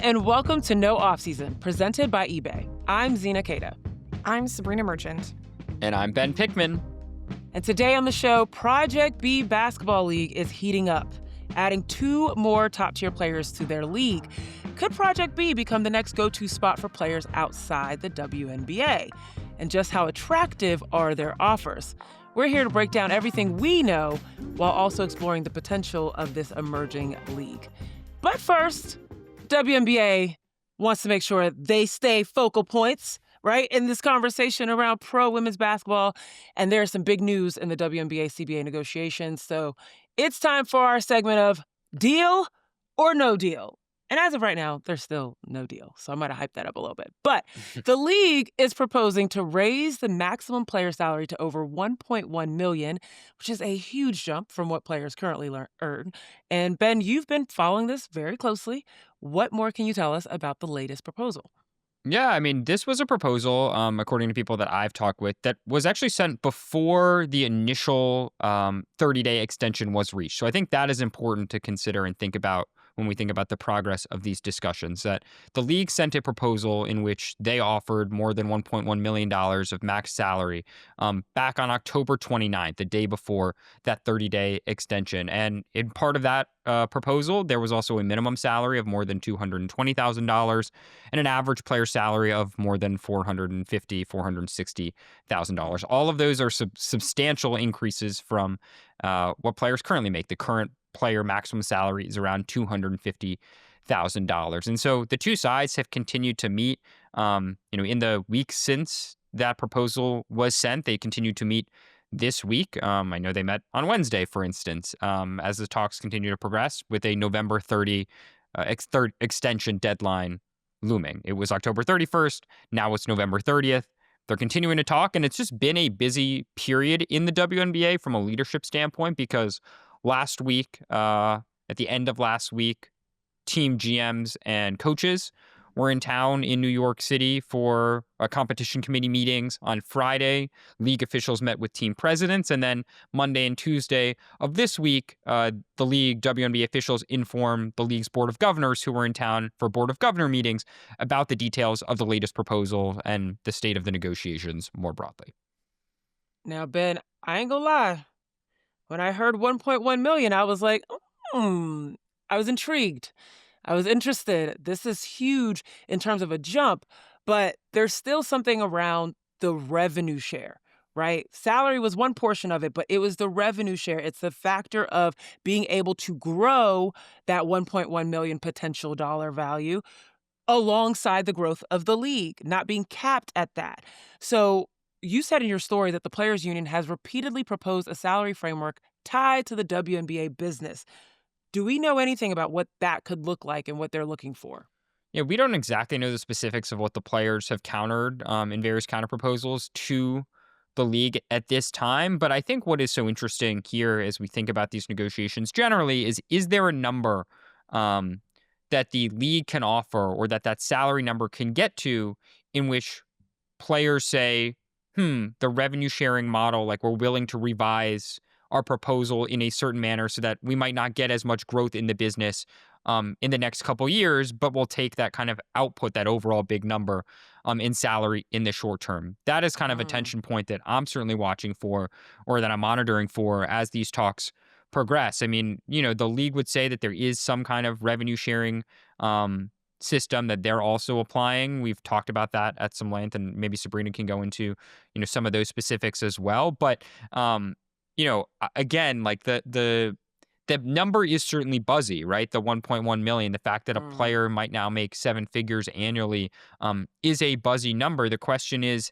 and welcome to No Offseason, presented by eBay. I'm Zena. I'm Sabreena Merchant. And I'm Ben Pickman. And today on the show, Project B Basketball League is heating up, adding 2 more top-tier players to their league. Could Project B become the next go-to spot for players outside the WNBA? And just how attractive are their offers? We're here to break down everything we know while also exploring the potential of this emerging league. But first, WNBA wants to make sure they stay focal points, right, in this conversation around pro women's basketball. And there's some big news in the WNBA-CBA negotiations. So it's time for our segment of Deal or No Deal. And as of right now, there's still no deal. So I might have hyped that up a little bit. But the league is proposing to raise the maximum player salary to over $1.1 million, which is a huge jump from what players currently earn. And Ben, you've been following this very closely. What more can you tell us about the latest proposal? Yeah, I mean, this was a proposal, according to people that I've talked with, that was actually sent before the initial 30-day extension was reached. So I think that is important to consider and think about when we think about the progress of these discussions, that the league sent a proposal in which they offered more than $1.1 million of max salary back on October 29th, the day before that 30-day extension. And in part of that proposal, there was also a minimum salary of more than $220,000 and an average player salary of more than $450,000, $460,000. All of those are substantial increases from what players currently make. The current player maximum salary is around $250,000. And so the two sides have continued to meet, in the weeks since that proposal was sent. They continued to meet this week. I know they met on Wednesday, for instance, as the talks continue to progress with a November 30 extension deadline looming. It was October 31st. Now it's November 30th. They're continuing to talk, and it's just been a busy period in the WNBA from a leadership standpoint because last week, at the end of last week, team GMs and coaches were in town in New York City for competition committee meetings. On Friday, league officials met with team presidents. And then Monday and Tuesday of this week, the league WNBA officials informed the league's board of governors who were in town for board of governor meetings about the details of the latest proposal and the state of the negotiations more broadly. Now, Ben, I ain't gonna lie. When I heard 1.1 million, I was like, I was intrigued. I was interested. This is huge in terms of a jump, but there's still something around the revenue share, right? Salary was one portion of it, but it was the revenue share. It's the factor of being able to grow that 1.1 million potential dollar value alongside the growth of the league, not being capped at that. So you said in your story that the Players Union has repeatedly proposed a salary framework tied to the WNBA business. Do we know anything about what that could look like and what they're looking for? Yeah, we don't exactly know the specifics of what the players have countered in various counter proposals to the league at this time. But I think what is so interesting here as we think about these negotiations generally is there a number that the league can offer or that salary number can get to in which players say, the revenue sharing model, like we're willing to revise our proposal in a certain manner so that we might not get as much growth in the business in the next couple years, but we'll take that kind of output, that overall big number in salary in the short term. That is kind of a tension point that I'm certainly watching for or that I'm monitoring for as these talks progress. I mean, the league would say that there is some kind of revenue sharing system that they're also applying. We've talked about that at some length, and maybe Sabreena can go into, some of those specifics as well. But, again, like the number is certainly buzzy, right? The 1.1 million, the fact that a player might now make 7 figures annually is a buzzy number. The question is,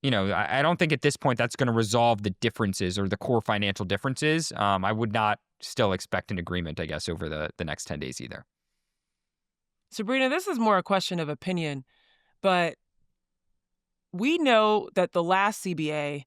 I don't think at this point that's going to resolve the differences or the core financial differences. I would not still expect an agreement, I guess, over the next 10 days either. Sabreena, this is more a question of opinion, but we know that the last CBA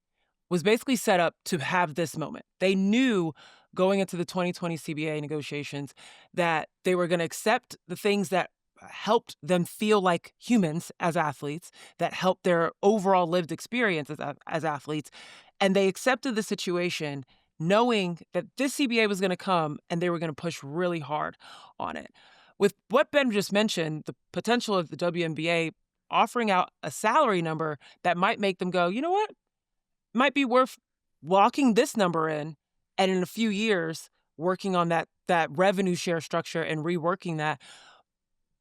was basically set up to have this moment. They knew going into the 2020 CBA negotiations that they were going to accept the things that helped them feel like humans as athletes, that helped their overall lived experience as athletes. And they accepted the situation knowing that this CBA was going to come and they were going to push really hard on it. with what Ben just mentioned, the potential of the WNBA offering out a salary number that might make them go, you know what? Might be worth locking this number in a few years, working on that revenue share structure and reworking that.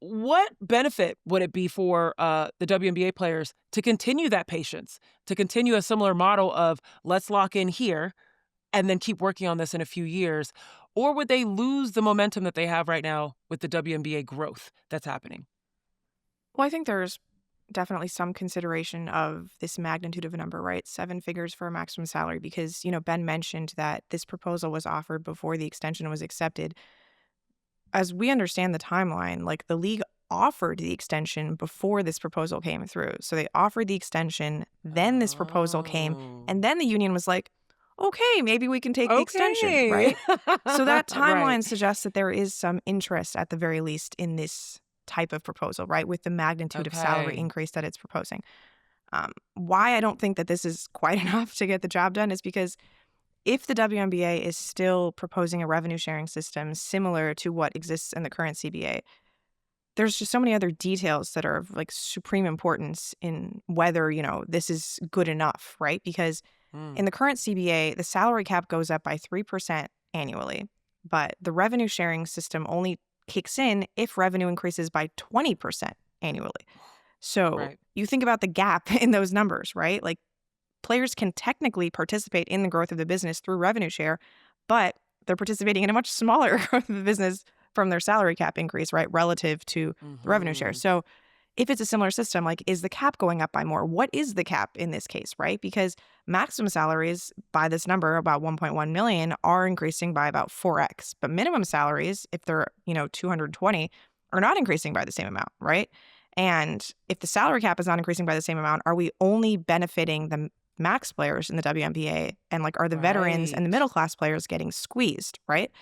What benefit would it be for the WNBA players to continue that patience, to continue a similar model of let's lock in here and then keep working on this in a few years? Or would they lose the momentum that they have right now with the WNBA growth that's happening? Well, I think there's definitely some consideration of this magnitude of a number, right? 7 figures for a maximum salary, because, Ben mentioned that this proposal was offered before the extension was accepted. As we understand the timeline, like the league offered the extension before this proposal came through. So they offered the extension, then this proposal came, Oh. and then the union was like, okay, maybe we can take the extension, Okay. right? So that timeline Right. suggests that there is some interest at the very least in this type of proposal, right? With the magnitude of salary Okay. increase that it's proposing. Why I don't think that this is quite enough to get the job done is because if the WNBA is still proposing a revenue sharing system similar to what exists in the current CBA, there's just so many other details that are of like supreme importance in whether, this is good enough, right? Because Mm. in the current CBA, the salary cap goes up by 3% annually, but the revenue sharing system only kicks in if revenue increases by 20% annually. So Right. you think about the gap in those numbers, right? Like players can technically participate in the growth of the business through revenue share, but they're participating in a much smaller growth of the business from their salary cap increase, right? Relative to the revenue share. Mhm. So if it's a similar system, like, is the cap going up by more? What is the cap in this case, right? Because maximum salaries by this number, about 1.1 million, are increasing by about 4x. But minimum salaries, if they're, 220, are not increasing by the same amount, right? And if the salary cap is not increasing by the same amount, are we only benefiting the max players in the WNBA? And like, are the veterans and the Right. middle class players getting squeezed, right?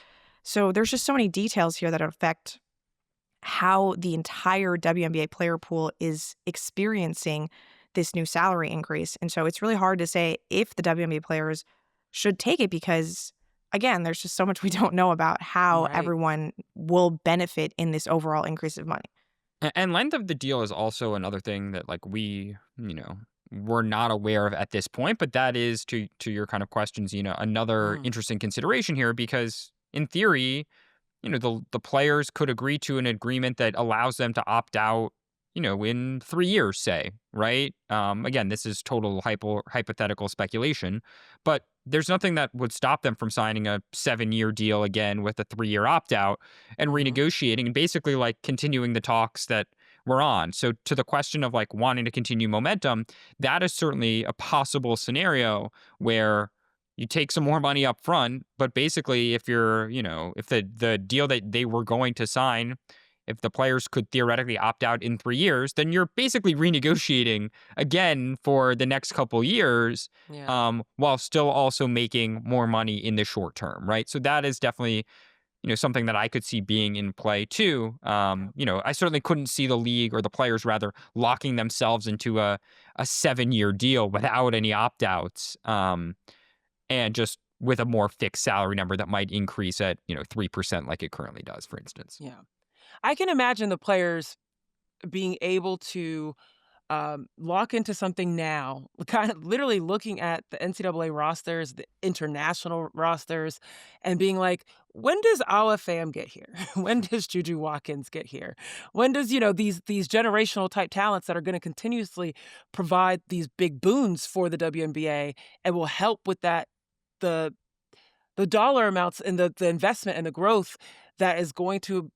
So there's just so many details here that affect how the entire WNBA player pool is experiencing this new salary increase. And so it's really hard to say if the WNBA players should take it because, again, there's just so much we don't know about how Right. everyone will benefit in this overall increase of money. And length of the deal is also another thing that like we're not aware of at this point, but that is to your kind of questions, another Mm. interesting consideration here because in theory, the players could agree to an agreement that allows them to opt out, in 3 years, say, right? Again, this is total hypothetical speculation, but there's nothing that would stop them from signing a 7-year deal again with a 3-year opt out and Mhm. renegotiating and basically like continuing the talks that we're on. So to the question of like wanting to continue momentum, that is certainly a possible scenario where you take some more money up front, but basically if you're, if the deal that they were going to sign, if the players could theoretically opt out in 3 years, then you're basically renegotiating again for the next couple years, Yeah. while still also making more money in the short term, right? So that is definitely, something that I could see being in play too. I certainly couldn't see the league or the players rather locking themselves into a 7-year deal without any opt outs. And just with a more fixed salary number that might increase at, 3% like it currently does, for instance. Yeah. I can imagine the players being able to lock into something now, kind of literally looking at the NCAA rosters, the international rosters, and being like, when does our fam get here? When does Juju Watkins get here? When does, these generational type talents that are going to continuously provide these big boons for the WNBA and will help with that, the dollar amounts and the investment and the growth that is going to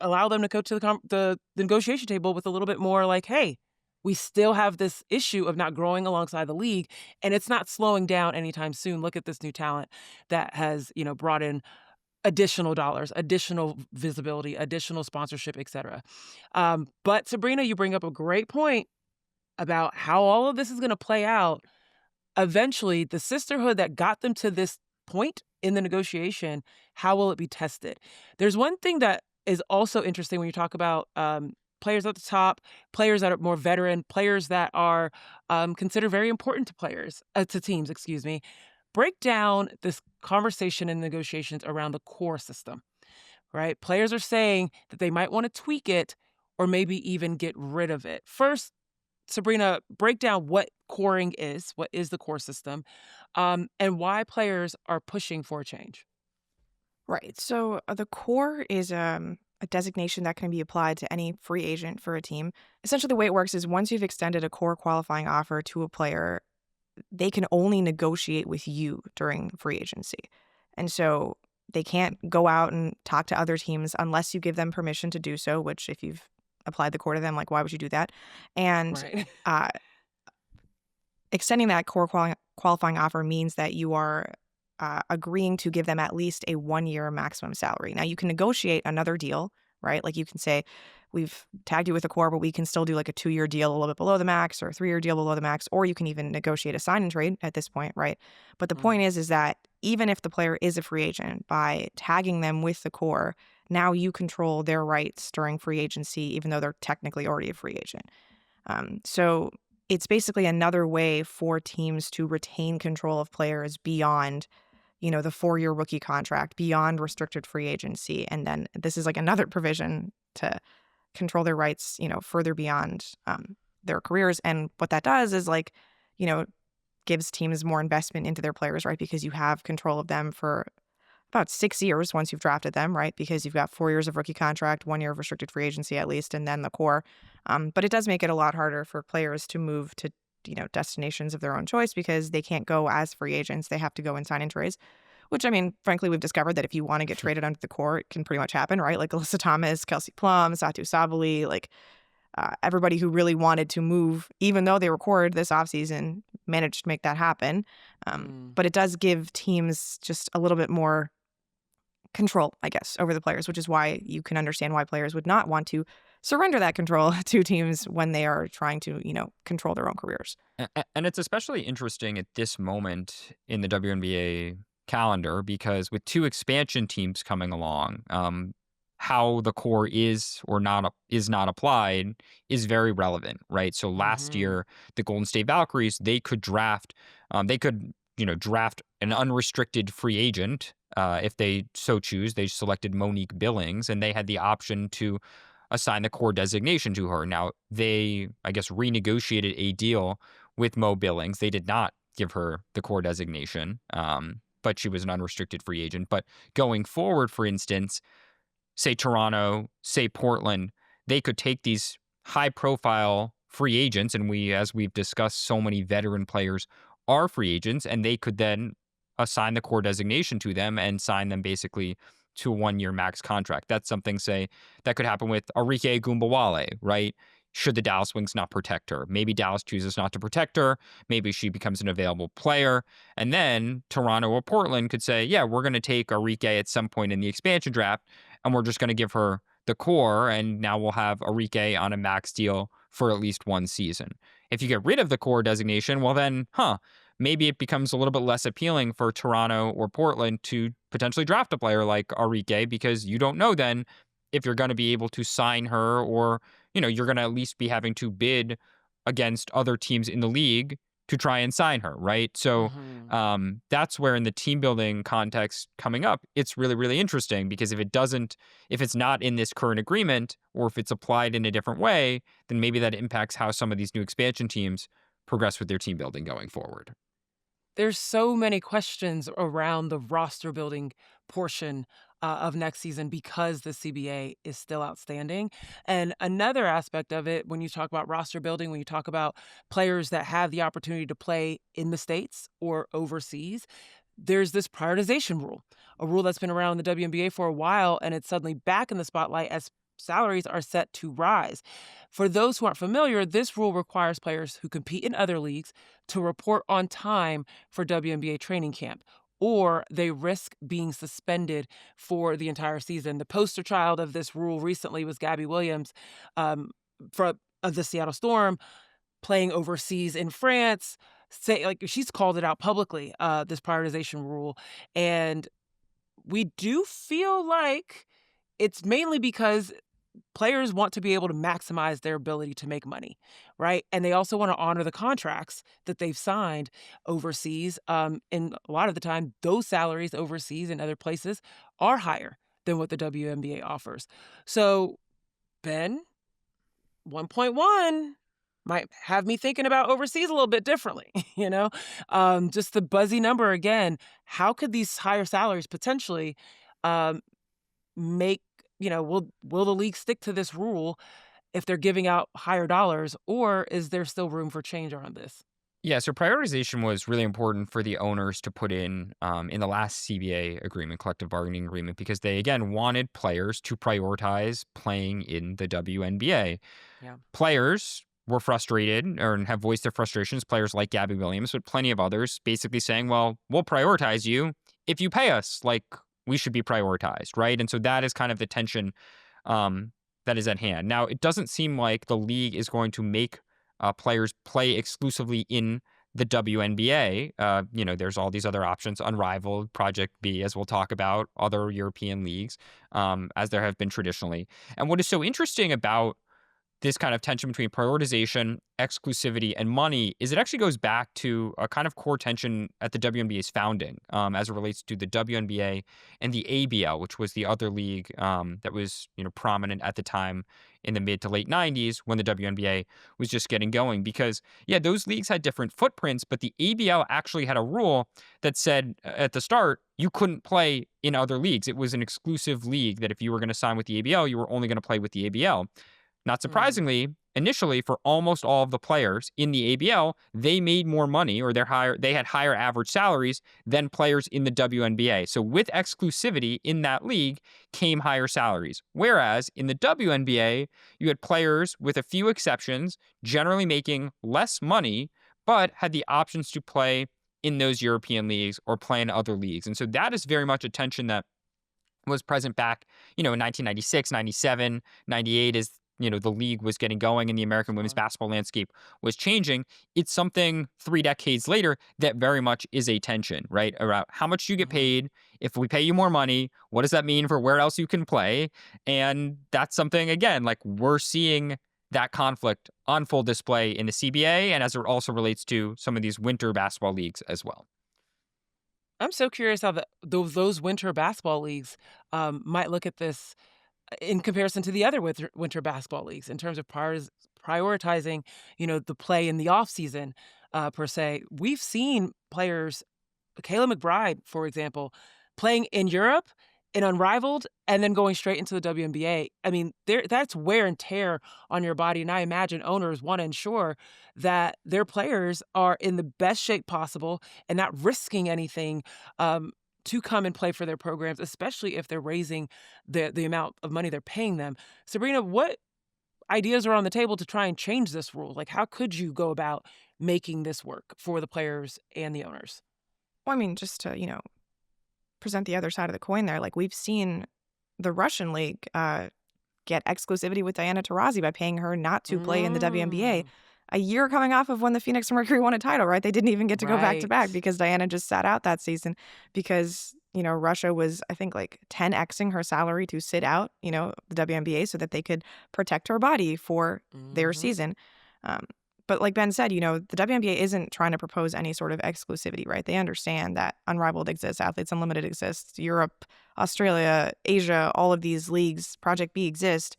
allow them to go to the negotiation table with a little bit more like, hey, we still have this issue of not growing alongside the league, and it's not slowing down anytime soon. Look at this new talent that has, brought in additional dollars, additional visibility, additional sponsorship, etc. But Sabrina, you bring up a great point about how all of this is going to play out. Eventually, the sisterhood that got them to this point in the negotiation, how will it be tested? There's one thing that is also interesting when you talk about players at the top, players that are more veteran, players that are considered very important to teams, excuse me. Break down this conversation and negotiations around the core system. right? Players are saying that they might want to tweak it or maybe even get rid of it. First, Sabreena, break down what coring is, what is the core system, and why players are pushing for a change. Right. So the core is a designation that can be applied to any free agent for a team. Essentially, the way it works is once you've extended a core qualifying offer to a player, they can only negotiate with you during free agency. And so they can't go out and talk to other teams unless you give them permission to do so, which if you've applied the core to them, like, why would you do that? And Right. uh, extending that core qualifying offer means that you are agreeing to give them at least a 1-year maximum salary. Now, you can negotiate another deal, right? Like you can say, we've tagged you with a core, but we can still do like a 2-year deal a little bit below the max or a 3-year deal below the max, or you can even negotiate a sign and trade at this point, right? But the point is that even if the player is a free agent, by tagging them with the core, now you control their rights during free agency, even though they're technically already a free agent. So it's basically another way for teams to retain control of players beyond, the 4-year rookie contract, beyond restricted free agency. And then this is like another provision to control their rights, further beyond their careers. And what that does is gives teams more investment into their players, right? Because you have control of them for about 6 years once you've drafted them, right? Because you've got 4 years of rookie contract, 1 year of restricted free agency at least, and then the core. But it does make it a lot harder for players to move to, destinations of their own choice because they can't go as free agents. They have to go and sign and trades, which, I mean, frankly, we've discovered that if you want to get traded under the core, it can pretty much happen, right? Like Alyssa Thomas, Kelsey Plum, Satu Sabali, everybody who really wanted to move, even though they recorded this offseason, managed to make that happen. But it does give teams just a little bit more control, I guess, over the players, which is why you can understand why players would not want to surrender that control to teams when they are trying to, control their own careers. And it's especially interesting at this moment in the WNBA calendar because with 2 expansion teams coming along, how the core is or not is not applied is very relevant, right? So last year, the Golden State Valkyries, they could draft, draft an unrestricted free agent if they so choose. They selected Monique Billings, and they had the option to assign the core designation to her. Now, they, I guess, renegotiated a deal with Mo Billings. They did not give her the core designation, but she was an unrestricted free agent. But going forward, for instance, say Toronto, say Portland, they could take these high-profile free agents, and as we've discussed, so many veteran players are free agents, and they could then assign the core designation to them and sign them basically to a 1-year max contract. That's something, say, that could happen with Arike Gumbawale, right? Should the Dallas Wings not protect her? Maybe Dallas chooses not to protect her. Maybe she becomes an available player. And then Toronto or Portland could say, yeah, we're going to take Arike at some point in the expansion draft, and we're just going to give her the core, and now we'll have Arike on a max deal for at least 1 season. If you get rid of the core designation, well then, maybe it becomes a little bit less appealing for Toronto or Portland to potentially draft a player like Arike because you don't know then if you're going to be able to sign her or, you're going to at least be having to bid against other teams in the league to try and sign her, right? So that's where in the team building context coming up, it's really, really interesting because if it's not in this current agreement or if it's applied in a different way, then maybe that impacts how some of these new expansion teams progress with their team building going forward. There's so many questions around the roster building portion of next season because the CBA is still outstanding. And another aspect of it, when you talk about roster building, when you talk about players that have the opportunity to play in the States or overseas, there's this prioritization rule, a rule that's been around in the WNBA for a while, and it's suddenly back in the spotlight as salaries are set to rise. For those who aren't familiar, this rule requires players who compete in other leagues to report on time for WNBA training camp, or they risk being suspended for the entire season. The poster child of this rule recently was Gabby Williams of the Seattle Storm, playing overseas in France. She's called it out publicly, this prioritization rule. And we do feel like it's mainly because players want to be able to maximize their ability to make money, right? And they also want to honor the contracts that they've signed overseas. And a lot of the time, those salaries overseas and other places are higher than what the WNBA offers. So, Ben, 1.1 might have me thinking about overseas a little bit differently, Just the buzzy number again. How could these higher salaries potentially um, make, will the league stick to this rule if they're giving out higher dollars, or is there still room for change on this? Yeah, so prioritization was really important for the owners to put in the last CBA agreement, collective bargaining agreement, because they, again, wanted players to prioritize playing in the WNBA. Yeah. Players were frustrated or have voiced their frustrations, players like Gabby Williams, but plenty of others basically saying, well, we'll prioritize you if you pay us like we should be prioritized, right? And so that is kind of the tension that is at hand. Now, it doesn't seem like the league is going to make players play exclusively in the WNBA. There's all these other options, Unrivaled, Project B, as we'll talk about, other European leagues, as there have been traditionally. And what is so interesting about this kind of tension between prioritization, exclusivity, and money is it actually goes back to a kind of core tension at the WNBA's founding as it relates to the WNBA and the ABL, which was the other league that was prominent at the time in the mid to late 90s when the WNBA was just getting going. Because, yeah, those leagues had different footprints, but the ABL actually had a rule that said at the start, you couldn't play in other leagues. It was an exclusive league that if you were going to sign with the ABL, you were only going to play with the ABL. Not surprisingly, initially, for almost all of the players in the ABL, they made more money or they had higher average salaries than players in the WNBA. So with exclusivity in that league came higher salaries. Whereas in the WNBA, you had players with a few exceptions generally making less money, but had the options to play in those European leagues or play in other leagues. And so that is very much a tension that was present back, in 1996, 97, 98 as the league was getting going and the American women's basketball landscape was changing. It's something 3 decades later that very much is a tension, right? Around how much you get paid. If we pay you more money, what does that mean for where else you can play? And that's something, again, like we're seeing that conflict on full display in the CBA and as it also relates to some of these winter basketball leagues as well. I'm so curious how those winter basketball leagues might look at this in comparison to the other winter basketball leagues in terms of prioritizing, the play in the off season, per se. We've seen players, Kayla McBride, for example, playing in Europe in Unrivaled and then going straight into the WNBA. I mean, that's wear and tear on your body. And I imagine owners want to ensure that their players are in the best shape possible and not risking anything to come and play for their programs, especially if they're raising the amount of money they're paying them. Sabreena, what ideas are on the table to try and change this rule? Like, how could you go about making this work for the players and the owners? Well, I mean, just to, present the other side of the coin there, like we've seen the Russian league get exclusivity with Diana Taurasi by paying her not to play in the WNBA. A year coming off of when the Phoenix Mercury won a title, right? They didn't even get to go back to back because Diana just sat out that season because, Russia was, I think, like 10xing her salary to sit out, the WNBA so that they could protect her body for their season. But like Ben said, the WNBA isn't trying to propose any sort of exclusivity, right? They understand that Unrivaled exists, Athletes Unlimited exists, Europe, Australia, Asia, all of these leagues, Project B exist.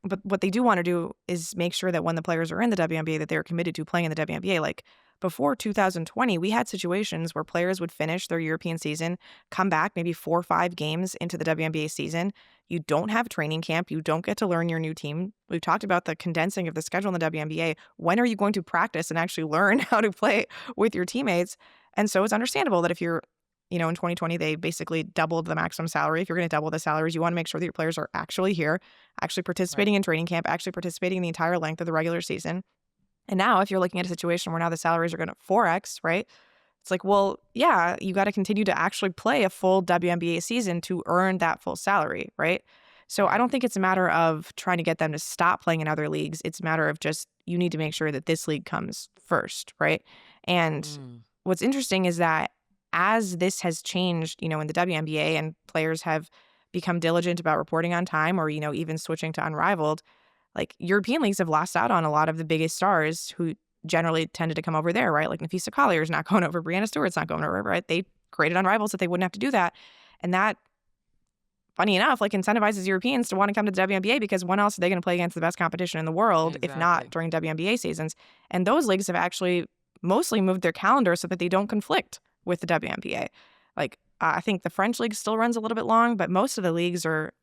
But what they do want to do is make sure that when the players are in the WNBA, that they're committed to playing in the WNBA. Like before 2020, we had situations where players would finish their European season, come back maybe 4 or 5 games into the WNBA season. You don't have training camp. You don't get to learn your new team. We've talked about the condensing of the schedule in the WNBA. When are you going to practice and actually learn how to play with your teammates? And so it's understandable that if you're in 2020, they basically doubled the maximum salary. If you're going to double the salaries, you want to make sure that your players are actually here, actually participating in training camp, actually participating in the entire length of the regular season. And now if you're looking at a situation where now the salaries are going to 4x, right? It's like, well, yeah, you got to continue to actually play a full WNBA season to earn that full salary, right? So I don't think it's a matter of trying to get them to stop playing in other leagues. It's a matter of just you need to make sure that this league comes first, right? And what's interesting is that as this has changed, in the WNBA and players have become diligent about reporting on time or, even switching to Unrivaled, like European leagues have lost out on a lot of the biggest stars who generally tended to come over there, right? Like Nafisa Collier's not going over, Brianna Stewart's not going over, right? They created Unrivaled so they wouldn't have to do that. And that funny enough, like incentivizes Europeans to want to come to the WNBA because when else are they going to play against the best competition in the world if not during WNBA seasons? And those leagues have actually mostly moved their calendar so that they don't conflict with the WNBA. Like, I think the French league still runs a little bit long, but most of the leagues are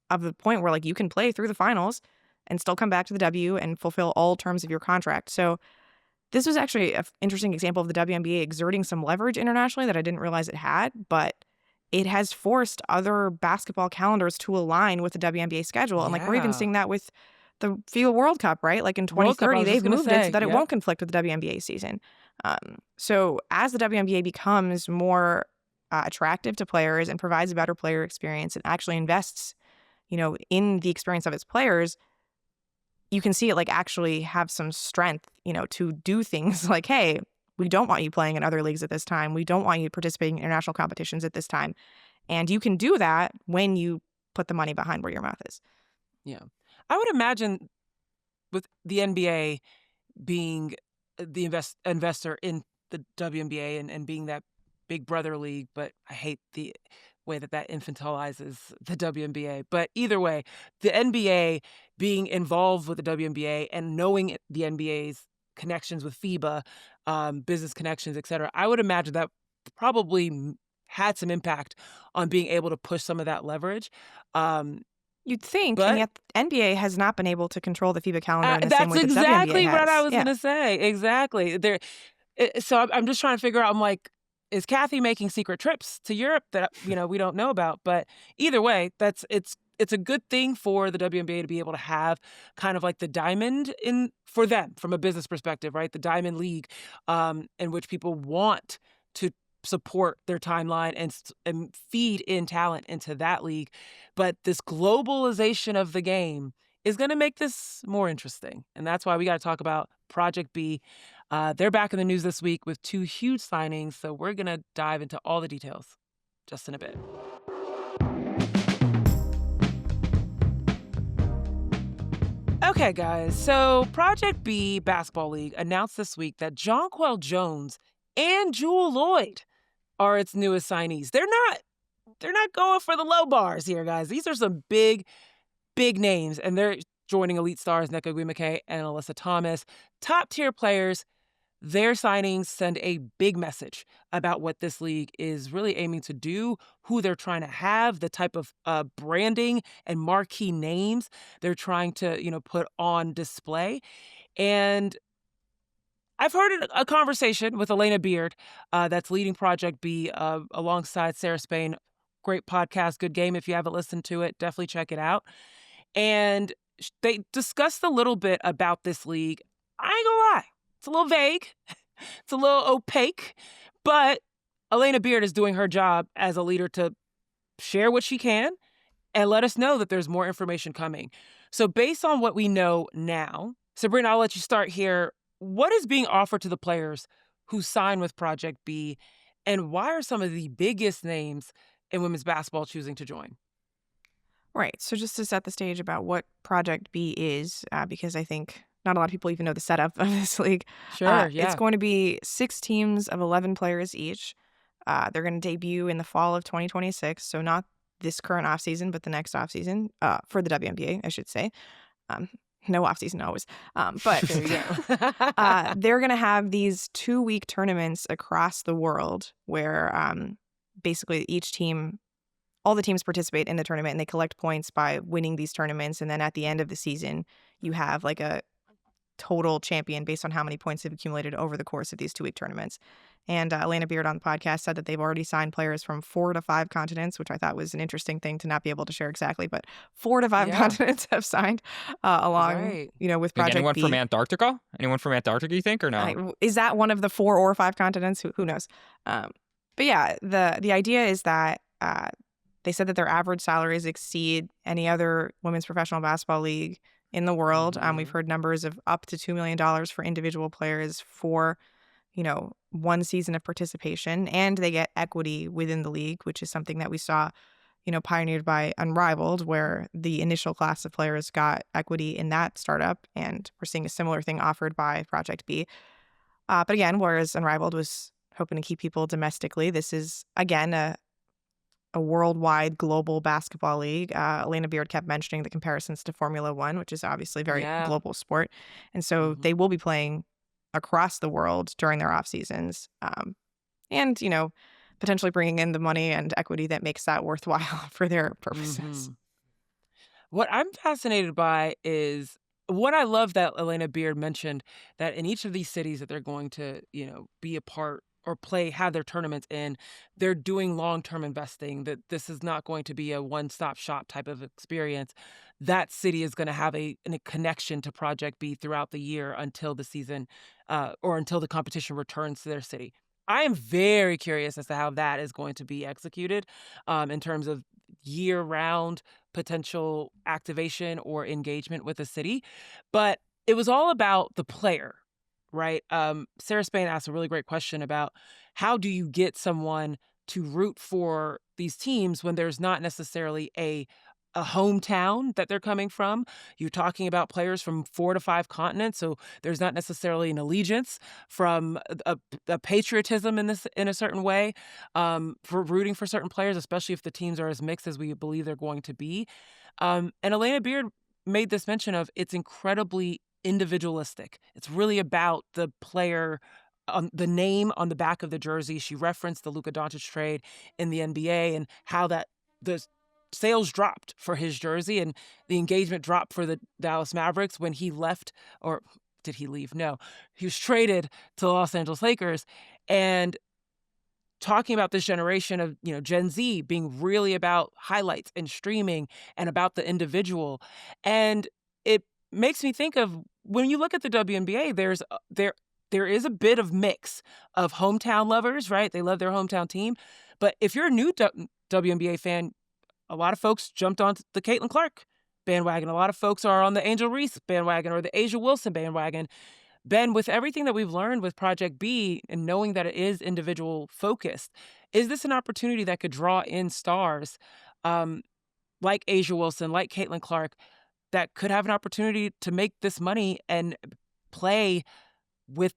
of the point where like you can play through the finals and still come back to the W and fulfill all terms of your contract. So this was actually an interesting example of the WNBA exerting some leverage internationally that I didn't realize it had, but it has forced other basketball calendars to align with the WNBA schedule. And like we're even seeing that with the FIBA World Cup, right? Like in 2030, they've moved it so that it won't conflict with the WNBA season. So as the WNBA becomes more attractive to players and provides a better player experience and actually invests, in the experience of its players, you can see it like actually have some strength, to do things like, hey, we don't want you playing in other leagues at this time. We don't want you participating in international competitions at this time. And you can do that when you put the money behind where your mouth is. Yeah. I would imagine with the NBA being the investor in the WNBA and being that big brother league, but I hate the way that infantilizes the WNBA. But either way, the NBA being involved with the WNBA and knowing the NBA's connections with FIBA, business connections, et cetera, I would imagine that probably had some impact on being able to push some of that leverage. You'd think, and yet NBA has not been able to control the FIBA calendar in the same way that That's the WNBA exactly has. what I was going to say. Exactly. So I'm just trying to figure out, I'm like, is Kathy making secret trips to Europe that, we don't know about? But either way, it's a good thing for the WNBA to be able to have kind of like the diamond for them from a business perspective, right? The diamond league in which people want to support their timeline and feed in talent into that league. But this globalization of the game is going to make this more interesting. And that's why we got to talk about Project B. They're back in the news this week with 2 huge signings. So we're going to dive into all the details just in a bit. Okay, guys. So Project B Basketball League announced this week that Jonquel Jones and Jewel Lloyd are its newest signees. They're not going for the low bars here, guys. These are some big names, and they're joining elite stars Nneka Ogwumike and Alyssa Thomas, top-tier players. Their signings send a big message about what this league is really aiming to do, who they're trying to have, the type of branding and marquee names they're trying to, put on display. And I've heard a conversation with Elena Beard that's leading Project B alongside Sarah Spain. Great podcast, good game. If you haven't listened to it, definitely check it out. And they discussed a little bit about this league. I ain't gonna lie. It's a little vague. It's a little opaque. But Elena Beard is doing her job as a leader to share what she can and let us know that there's more information coming. So based on what we know now, Sabreena, I'll let you start here. What is being offered to the players who sign with Project B, and why are some of the biggest names in women's basketball choosing to join? Right. So just to set the stage about what Project B is, because I think not a lot of people even know the setup of this league. Sure, yeah. It's going to be 6 teams of 11 players each. They're going to debut in the fall of 2026, so not this current offseason, but the next offseason for the WNBA, I should say. No offseason always. But there you go. they're going to have these 2-week tournaments across the world where basically all the teams participate in the tournament and they collect points by winning these tournaments. And then at the end of the season, you have like a total champion based on how many points they've accumulated over the course of these 2-week tournaments. And Elena Beard on the podcast said that they've already signed players from 4 to 5 continents, which I thought was an interesting thing to not be able to share exactly, but 4 to 5 continents have signed along, with Project anyone B. from Antarctica? Anyone from Antarctica, you think, or no? Is that one of the 4 or 5 continents? Who knows? But yeah, the idea is that they said that their average salaries exceed any other women's professional basketball league in the world. We've heard numbers of up to $2 million for individual players for, one season of participation. And they get equity within the league, which is something that we saw, pioneered by Unrivaled, where the initial class of players got equity in that startup. And we're seeing a similar thing offered by Project B. But again, whereas Unrivaled was hoping to keep people domestically, this is, again, a worldwide global basketball league. Elena Beard kept mentioning the comparisons to Formula One, which is obviously a very Yeah. global sport. And so Hmm. they will be playing across the world during their off seasons. And, potentially bringing in the money and equity that makes that worthwhile for their purposes. Hmm. What I'm fascinated by is what I love that Elena Beard mentioned that in each of these cities that they're going to, be a part or have their tournaments in, they're doing long-term investing, that this is not going to be a one-stop shop type of experience. That city is going to have a connection to Project B throughout the year until the season or until the competition returns to their city. I am very curious as to how that is going to be executed in terms of year-round potential activation or engagement with the city. But it was all about the player, right? Sarah Spain asked a really great question about how do you get someone to root for these teams when there's not necessarily a hometown that they're coming from. You're talking about players from 4 to 5 continents, so there's not necessarily an allegiance from a patriotism in a certain way for rooting for certain players, especially if the teams are as mixed as we believe they're going to be. And Elena Beard made this mention of it's incredibly individualistic. It's really about the player, the name on the back of the jersey. She referenced the Luka Doncic trade in the NBA and how the sales dropped for his jersey and the engagement dropped for the Dallas Mavericks when he left, or did he leave? No, he was traded to the Los Angeles Lakers. And talking about this generation of, Gen Z being really about highlights and streaming and about the individual. And it makes me think of when you look at the WNBA, there is a bit of mix of hometown lovers, right? They love their hometown team. But if you're a new WNBA fan, a lot of folks jumped on the Caitlin Clark bandwagon. A lot of folks are on the Angel Reese bandwagon or the Asia Wilson bandwagon. Ben, with everything that we've learned with Project B and knowing that it is individual focused, is this an opportunity that could draw in stars um, like Asia Wilson, like Caitlin Clark, that could have an opportunity to make this money and play with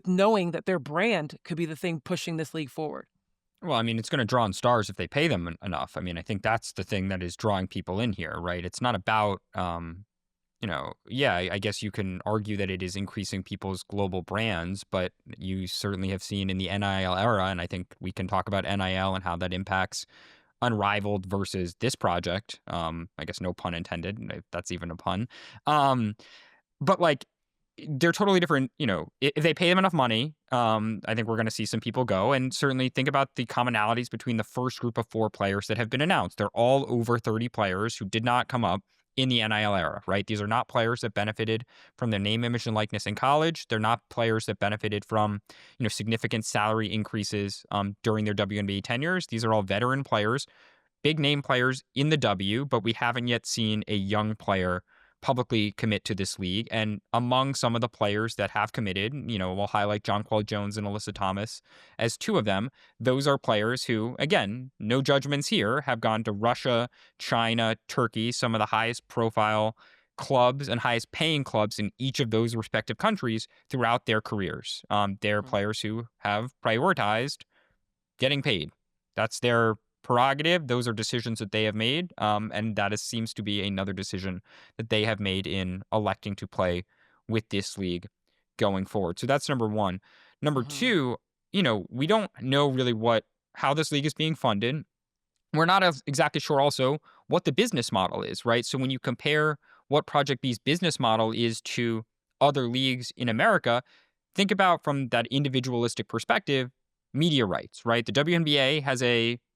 knowing that their brand could be the thing pushing this league forward? Well, I mean, it's going to draw in stars if they pay them enough. I mean, I think that's the thing that is drawing people in here, right? It's not about, yeah, I guess you can argue that it is increasing people's global brands, but you certainly have seen in the NIL era, and I think we can talk about NIL and how that impacts Unrivaled versus this project. I guess no pun intended, if that's even a pun. But like, they're totally different. If they pay them enough money, I think we're going to see some people go. And certainly think about the commonalities between the first group of 4 players that have been announced. They're all over 30 players who did not come up in the NIL era, right? These are not players that benefited from their name, image, and likeness in college. They're not players that benefited from, significant salary increases during their WNBA tenures. These are all veteran players, big name players in the W, but we haven't yet seen a young player publicly commit to this league. And among some of the players that have committed, we'll highlight Jonquel Jones and Alyssa Thomas as 2 of them. Those are players who, again, no judgments here, have gone to Russia, China, Turkey, some of the highest profile clubs and highest paying clubs in each of those respective countries throughout their careers. They're players who have prioritized getting paid. That's their prerogative. Those are decisions that they have made. And that seems to be another decision that they have made in electing to play with this league going forward. So that's number one. Number two, we don't know really how this league is being funded. We're not exactly sure also what the business model is, right? So when you compare what Project B's business model is to other leagues in America, think about from that individualistic perspective, media rights, right? The WNBA has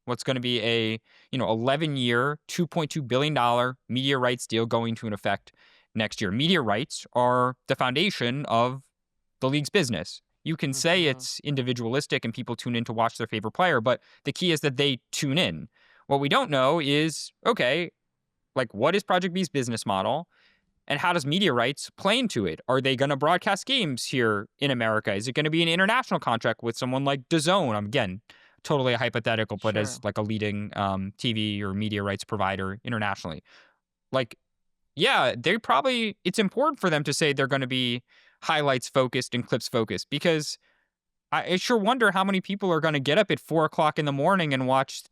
what's going to be a 11-year, $2.2 billion media rights deal going into effect next year. Media rights are the foundation of the league's business. You can say it's individualistic and people tune in to watch their favorite player, but the key is that they tune in. What we don't know is, okay, like what is Project B's business model? And how does media rights play into it? Are they going to broadcast games here in America? Is it going to be an international contract with someone like DAZN? Again, totally a hypothetical, but Sure. as like a leading TV or media rights provider internationally. Like, yeah, it's important for them to say they're going to be highlights focused and clips focused, because I sure wonder how many people are going to get up at 4 o'clock in the morning and watch,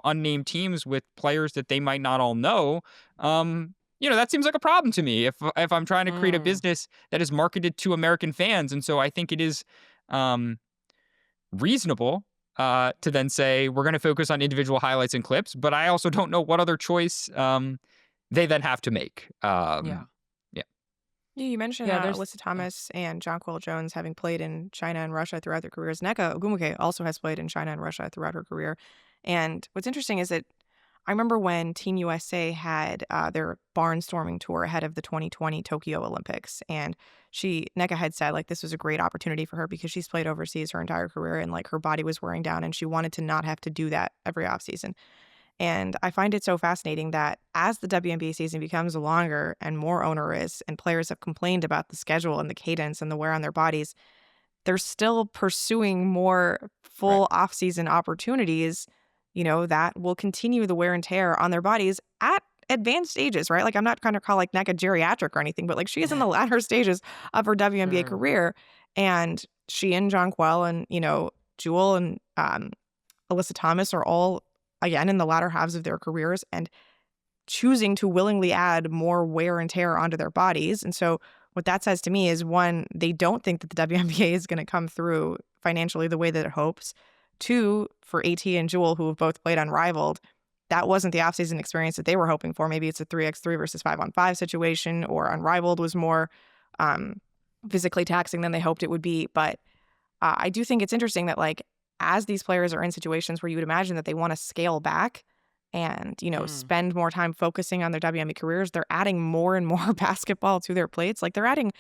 unnamed teams with players that they might not all know, that seems like a problem to me if I'm trying to create a business that is marketed to American fans. And so I think it is reasonable to then say we're going to focus on individual highlights and clips, but I also don't know what other choice they then have to make. Yeah. Yeah, you mentioned Alyssa Thomas and Jonquil Jones having played in China and Russia throughout their careers. Nneka Ogwumike also has played in China and Russia throughout her career. And what's interesting is that I remember when Team USA had their barnstorming tour ahead of the 2020 Tokyo Olympics. And Nneka had said, like, this was a great opportunity for her because she's played overseas her entire career and, like, her body was wearing down and she wanted to not have to do that every offseason. And I find it so fascinating that as the WNBA season becomes longer and more onerous and players have complained about the schedule and the cadence and the wear on their bodies, they're still pursuing more full off-season opportunities, that will continue the wear and tear on their bodies at advanced ages, right? Like, I'm not going to call, like, Nneka geriatric or anything, but, like, she is in the latter stages of her WNBA career. And she and Jonquil and, Jewel and Alyssa Thomas are all, again, in the latter halves of their careers and choosing to willingly add more wear and tear onto their bodies. And so what that says to me is, one, they don't think that the WNBA is going to come through financially the way that it hopes. Two, for AT and Jewel, who have both played Unrivaled, that wasn't the offseason experience that they were hoping for. Maybe it's a 3x3 versus 5-on-5 situation, or Unrivaled was more physically taxing than they hoped it would be. But I do think it's interesting that, like, as these players are in situations where you would imagine that they want to scale back and, spend more time focusing on their WNBA careers, they're adding more and more basketball to their plates. Like, they're adding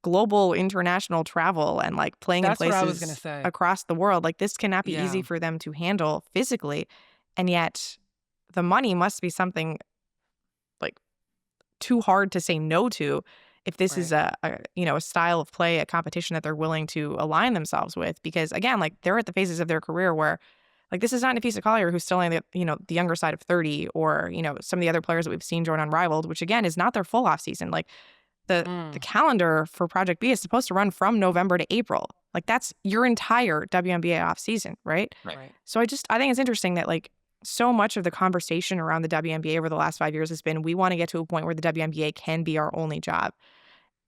global international travel and, like, playing in places across the world. Like, this cannot be easy for them to handle physically. And yet the money must be something, like, too hard to say no to if this is a style of play, a competition that they're willing to align themselves with. Because, again, like, they're at the phases of their career where, like, this is not Nafisa Collier, who's still on the younger side of 30, or, some of the other players that we've seen join Unrivaled, which, again, is not their full off season. Like, the calendar for Project B is supposed to run from November to April. Like, that's your entire WNBA off season, right? So I think it's interesting that, like, so much of the conversation around the WNBA over the last 5 years has been, we want to get to a point where the WNBA can be our only job.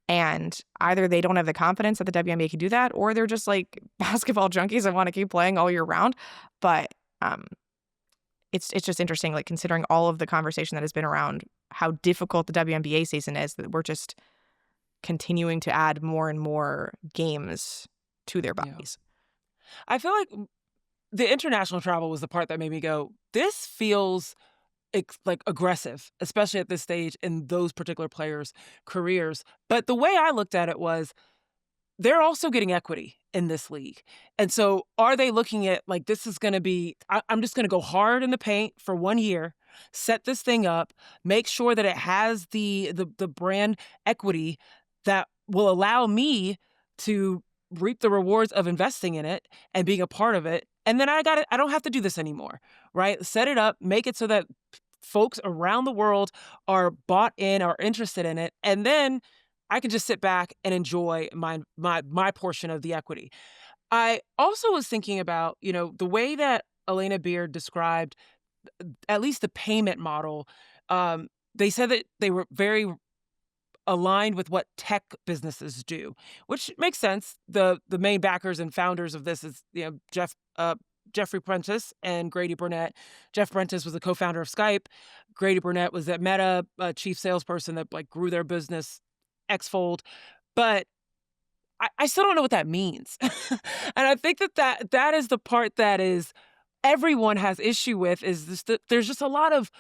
And either they don't have the confidence that the WNBA can do that, or they're just, like, basketball junkies and want to keep playing all year round. But it's just interesting, like, considering all of the conversation that has been around how difficult the WNBA season is, that we're just continuing to add more and more games to their bodies. I feel like the international travel was the part that made me go, this feels like aggressive, especially at this stage in those particular players' careers. But the way I looked at it was, they're also getting equity in this league. And so are they looking at, like, this is going to be, I'm just going to go hard in the paint for 1 year, set this thing up, make sure that it has the brand equity that will allow me to reap the rewards of investing in it and being a part of it. And then I don't have to do this anymore, right? Set it up, make it so that folks around the world are bought in, are interested in it. And then I can just sit back and enjoy my portion of the equity. I also was thinking about, the way that Elena Beard described at least the payment model. They said that they were very aligned with what tech businesses do, which makes sense. The main backers and founders of this is, Jeffrey Prentice and Grady Burnett. Jeff Prentice was the co-founder of Skype. Grady Burnett was at Meta, a chief salesperson that, like, grew their business X-fold. But I still don't know what that means. And I think that is the part that is everyone has issue with, is this, that there's just a lot of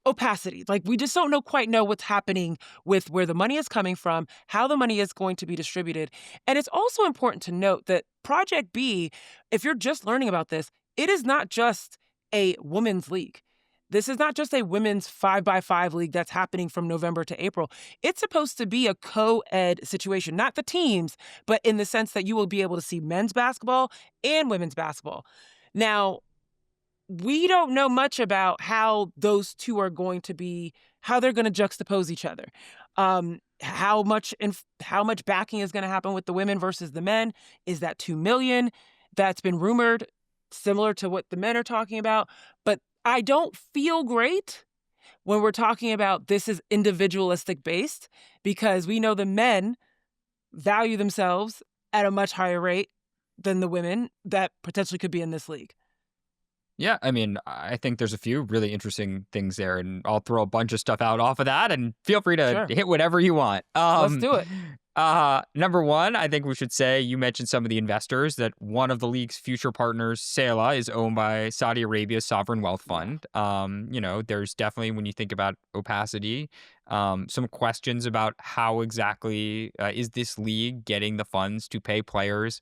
opacity. Like, we just don't quite know what's happening with where the money is coming from, how the money is going to be distributed. And it's also important to note that Project B, if you're just learning about this, it is not just a women's league. This is not just a women's 5x5 league that's happening from November to April. It's supposed to be a co-ed situation, not the teams, but in the sense that you will be able to see men's basketball and women's basketball. Now, we don't know much about how those two are going to be, how they're going to juxtapose each other. How much backing is going to happen with the women versus the men? Is that $2 million? That's been rumored. similar to what the men are talking about. But I don't feel great when we're talking about this is individualistic based, because we know the men value themselves at a much higher rate than the women that potentially could be in this league. Yeah, I mean, I think there's a few really interesting things there, and I'll throw a bunch of stuff out off of that, and feel free to Sure. hit whatever you want. Let's do it. Number one, I think we should say, you mentioned some of the investors, that one of the league's future partners, Sela, is owned by Saudi Arabia's sovereign wealth fund. There's definitely, when you think about opacity, some questions about how exactly is this league getting the funds to pay players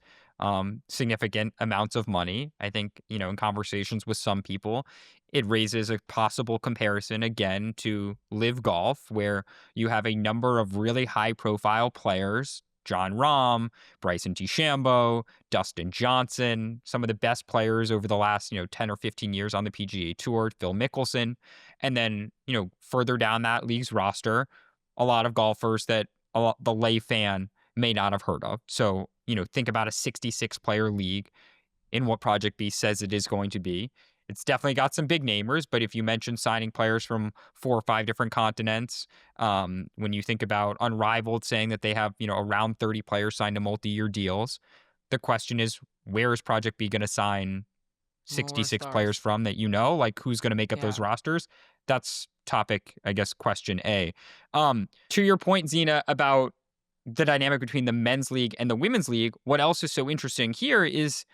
significant amounts of money. I think, in conversations with some people, it raises a possible comparison again to Live Golf, where you have a number of really high profile players: John Rahm, Bryson DeChambeau, Dustin Johnson, some of the best players over the last, 10 or 15 years on the PGA Tour, Phil Mickelson. And then, further down that league's roster, a lot of golfers that the lay fan may not have heard of. So, think about a 66 player league in what Project B says it is going to be. It's definitely got some big namers, but if you mention signing players from 4 or 5 different continents, when you think about Unrivaled saying that they have, around 30 players signed to multi-year deals, the question is, where is Project B going to sign 66 players from that, like who's going to make up those rosters? That's topic, I guess, question A. To your point, Zena, about the dynamic between the men's league and the women's league, what else is so interesting here is,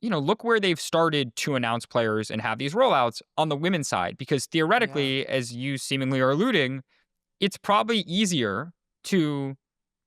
look where they've started to announce players and have these rollouts on the women's side, because theoretically, as you seemingly are alluding, it's probably easier to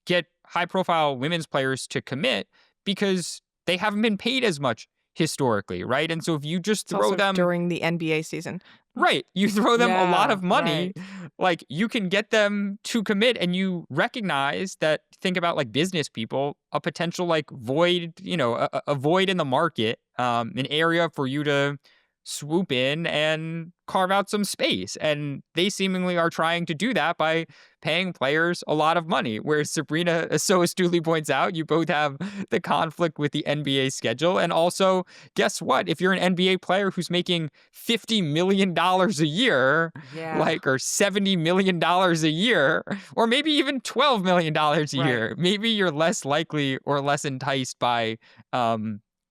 get high profile women's players to commit because they haven't been paid as much historically, right? And so if you just throw them during the NBA season. Right. You throw them a lot of money, right. like you can get them to commit, and you recognize that, think about like business people, a potential like void, a void in the market, an area for you to swoop in and carve out some space. And they seemingly are trying to do that by paying players a lot of money. Whereas Sabreena so astutely points out, you both have the conflict with the NBA schedule. And also, guess what? If you're an NBA player who's making $50 million a year, or $70 million a year, or maybe even $12 million a year, maybe you're less likely or less enticed by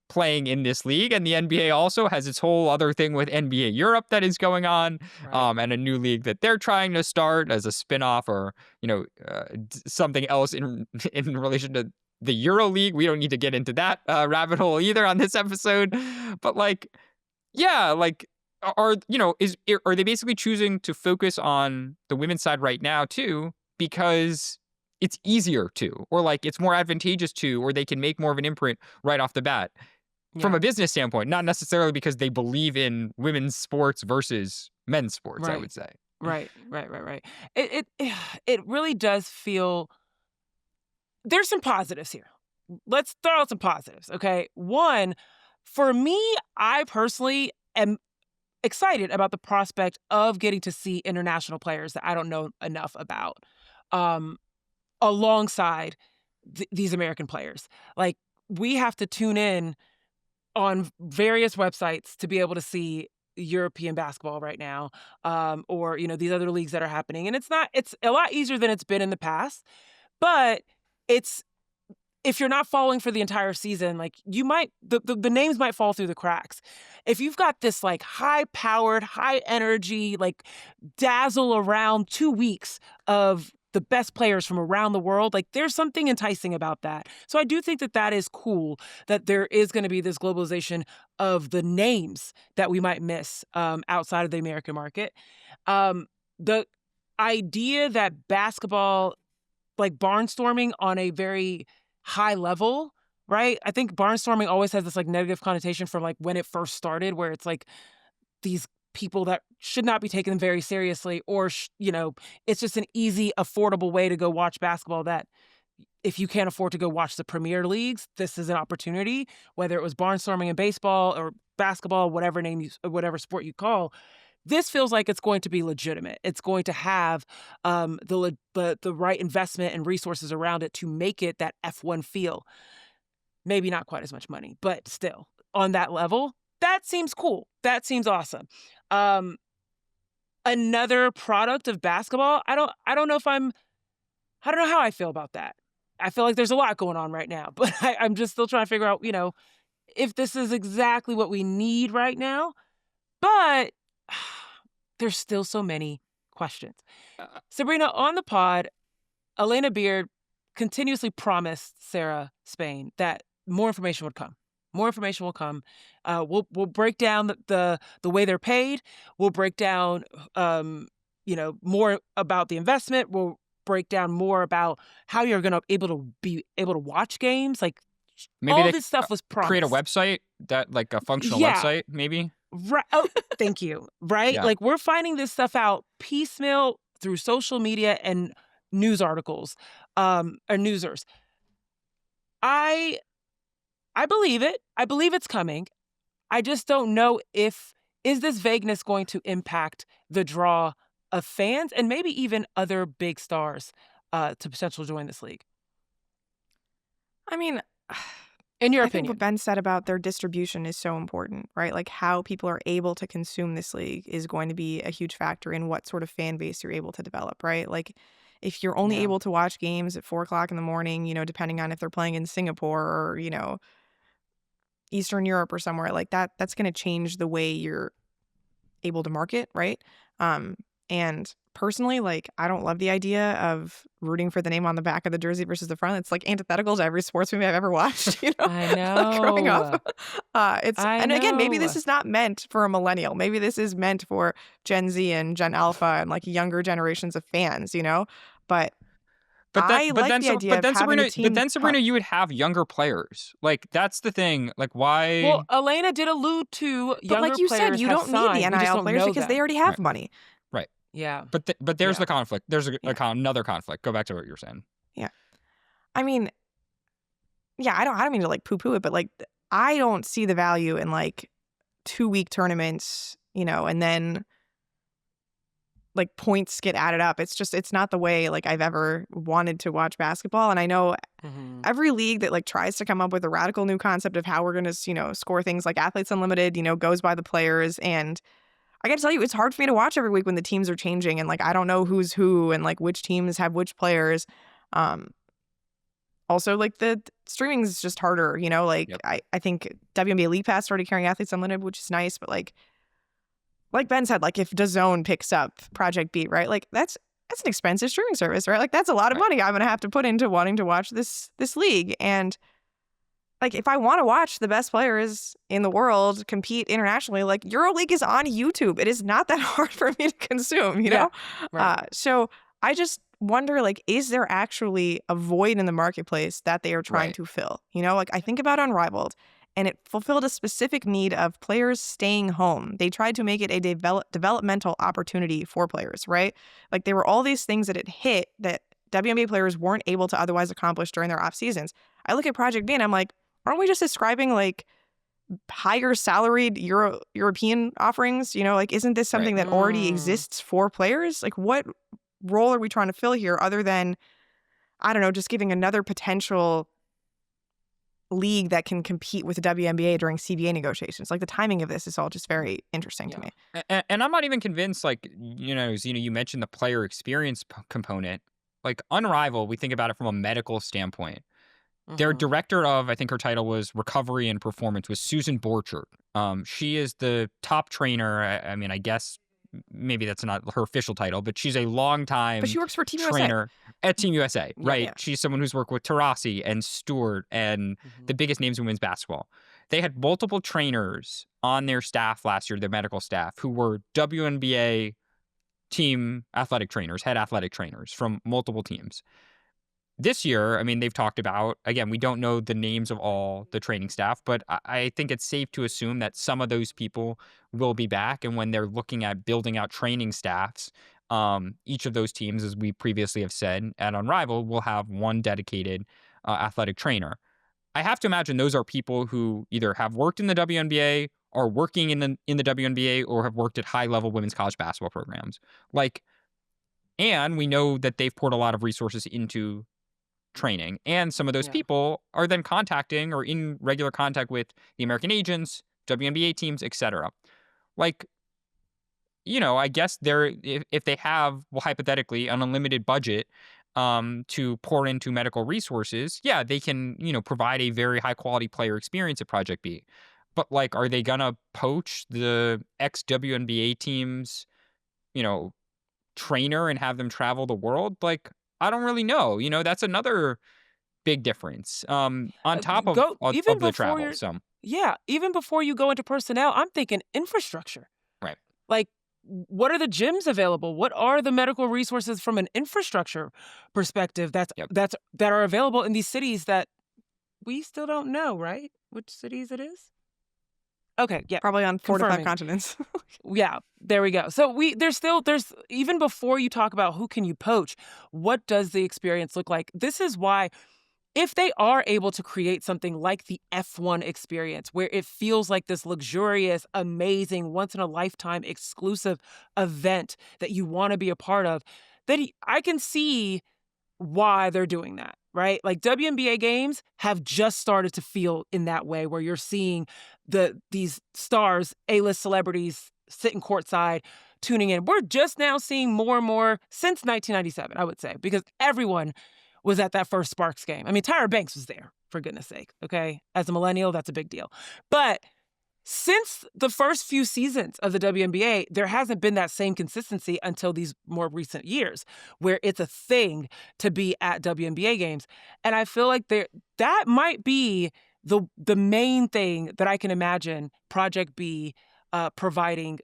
playing in this league. And the NBA also has its whole other thing with NBA Europe that is going on, and a new league that they're trying to start as a spinoff, or something else in relation to the Euro League. We don't need to get into that rabbit hole either on this episode. But are they basically choosing to focus on the women's side right now too, because it's easier to, or like it's more advantageous to, or they can make more of an imprint right off the bat? From a business standpoint, not necessarily because they believe in women's sports versus men's sports, I would say. Right. It really does feel there's some positives here. Let's throw out some positives, okay? One, for me, I personally am excited about the prospect of getting to see international players that I don't know enough about, alongside these American players. Like, we have to tune in on various websites to be able to see European basketball right now, or these other leagues that are happening. And it's a lot easier than it's been in the past, but if you're not following for the entire season, like you might, the names might fall through the cracks. If you've got this like high powered, high energy, like dazzle around 2 weeks of the best players from around the world, like there's something enticing about that. So I do think that is cool, that there is going to be this globalization of the names that we might miss outside of the American market. The idea that basketball, like barnstorming on a very high level, right? I think barnstorming always has this like negative connotation from like when it first started, where it's like these people that should not be taken very seriously, or it's just an easy, affordable way to go watch basketball, that if you can't afford to go watch the Premier Leagues, this is an opportunity. Whether it was barnstorming in baseball or basketball, whatever sport you call, this feels like it's going to be legitimate. It's going to have the right investment and resources around it to make it that F1 feel. Maybe not quite as much money, but still. on that level, that seems cool. That seems awesome. Another product of basketball, I don't know how I feel about that. I feel like there's a lot going on right now, but I'm just still trying to figure out, if this is exactly what we need right now. But there's still so many questions. Sabreena, on the pod, Elena Beard continuously promised Sarah Spain that more information would come. More information will come. We'll break down the way they're paid. We'll break down more about the investment. We'll break down more about how you're going to be able to watch games. Like maybe all this stuff was promised. Create a website that like a functional website, maybe. Right. Oh, thank you. Right. Yeah. Like we're finding this stuff out piecemeal through social media and news articles, or newsers. I believe it. I believe it's coming. I just don't know is this vagueness going to impact the draw of fans and maybe even other big stars to potentially join this league? I mean, in your I opinion, think what Ben said about their distribution is so important, right? Like how people are able to consume this league is going to be a huge factor in what sort of fan base you're able to develop, right? Like if you're only able to watch games at 4:00 in the morning, depending on if they're playing in Singapore or, Eastern Europe or somewhere like that, that's going to change the way you're able to market, right? And personally, like, I don't love the idea of rooting for the name on the back of the jersey versus the front. It's like antithetical to every sports movie I've ever watched, I know. growing up. And again, maybe this is not meant for a millennial. Maybe this is meant for Gen Z and Gen Alpha and like younger generations of fans, But Sabreena, you would have younger players. Like that's the thing. Like why? Well, Elena did allude to younger players. But like you said, you don't need the NIL players because they already have money. Right. Yeah. But there's the conflict. There's another conflict. Go back to what you're saying. Yeah. I mean, I don't mean to like poo-poo it, but like I don't see the value in like 2-week tournaments, and then like points get added up. It's not the way like I've ever wanted to watch basketball. And I know every league that like tries to come up with a radical new concept of how we're going to, score things like Athletes Unlimited, goes by the players. And I got to tell you, it's hard for me to watch every week when the teams are changing and like I don't know who's who and like which teams have which players. Also, like the streaming is just harder, I think WNBA League Pass started carrying Athletes Unlimited, which is nice, but like Ben said, like if DAZN picks up Project B, right? Like that's an expensive streaming service, right? Like that's a lot of money I'm going to have to put into wanting to watch this league. And like if I want to watch the best players in the world compete internationally, like EuroLeague is on YouTube. It is not that hard for me to consume, know? Right. So I just wonder, like, is there actually a void in the marketplace that they are trying to fill? Like I think about Unrivaled. And it fulfilled a specific need of players staying home. They tried to make it a developmental opportunity for players, right? Like there were all these things that it hit that WNBA players weren't able to otherwise accomplish during their off seasons. I look at Project B and I'm like, aren't we just describing like higher salaried European offerings? Like isn't this something that already exists for players? Like what role are we trying to fill here other than, I don't know, just giving another potential league that can compete with the WNBA during CBA negotiations? Like the timing of this is all just very interesting to me. And I'm not even convinced, like, Zena, you mentioned the player experience component. Like Unrivaled, we think about it from a medical standpoint. Their director of, I think her title was recovery and performance, was Susan Borchert. She is the top trainer. I mean, I guess maybe that's not her official title, but she's a long-time but she works for Team trainer at Team USA, right? Yeah. She's someone who's worked with Taurasi and Stewart and the biggest names in women's basketball. They had multiple trainers on their staff last year, their medical staff, who were WNBA team athletic trainers, head athletic trainers from multiple teams. This year, I mean, they've talked about, again, we don't know the names of all the training staff, but I think it's safe to assume that some of those people will be back. And when they're looking at building out training staffs, each of those teams, as we previously have said, at Unrivaled, will have one dedicated athletic trainer. I have to imagine those are people who either have worked in the WNBA, are working in the WNBA, or have worked at high-level women's college basketball programs. And we know that they've poured a lot of resources into training. And some of those Yeah. people are then contacting or in regular contact with the American agents, WNBA teams, etc. Like, I guess if they have, well, hypothetically, an unlimited budget to pour into medical resources, yeah, they can, provide a very high quality player experience at Project B. But like, are they gonna poach the ex WNBA team's, trainer and have them travel the world? Like, I don't really know. That's another big difference. On top of Go even the before travel. you're So Yeah, even before you go into personnel, I'm thinking infrastructure. right. Like, what are the gyms available? What are the medical resources from an infrastructure perspective that are available in these cities that we still don't know, right? Which cities it is? Okay, yeah. Probably on 4 to 5 Confirming. continents. Yeah, there we go. So there's even before you talk about who can you poach, what does the experience look like? This is why if they are able to create something like the F1 experience, where it feels like this luxurious, amazing, once-in-a-lifetime exclusive event that you want to be a part of, then I can see why they're doing that, right? Like WNBA games have just started to feel in that way, where you're seeing these stars, A-list celebrities sitting courtside, tuning in. We're just now seeing more and more since 1997, I would say, because everyone was at that first Sparks game. I mean, Tyra Banks was there, for goodness sake, okay? As a millennial, that's a big deal. But since the first few seasons of the WNBA, there hasn't been that same consistency until these more recent years, where it's a thing to be at WNBA games. And I feel like that might be the main thing that I can imagine Project B providing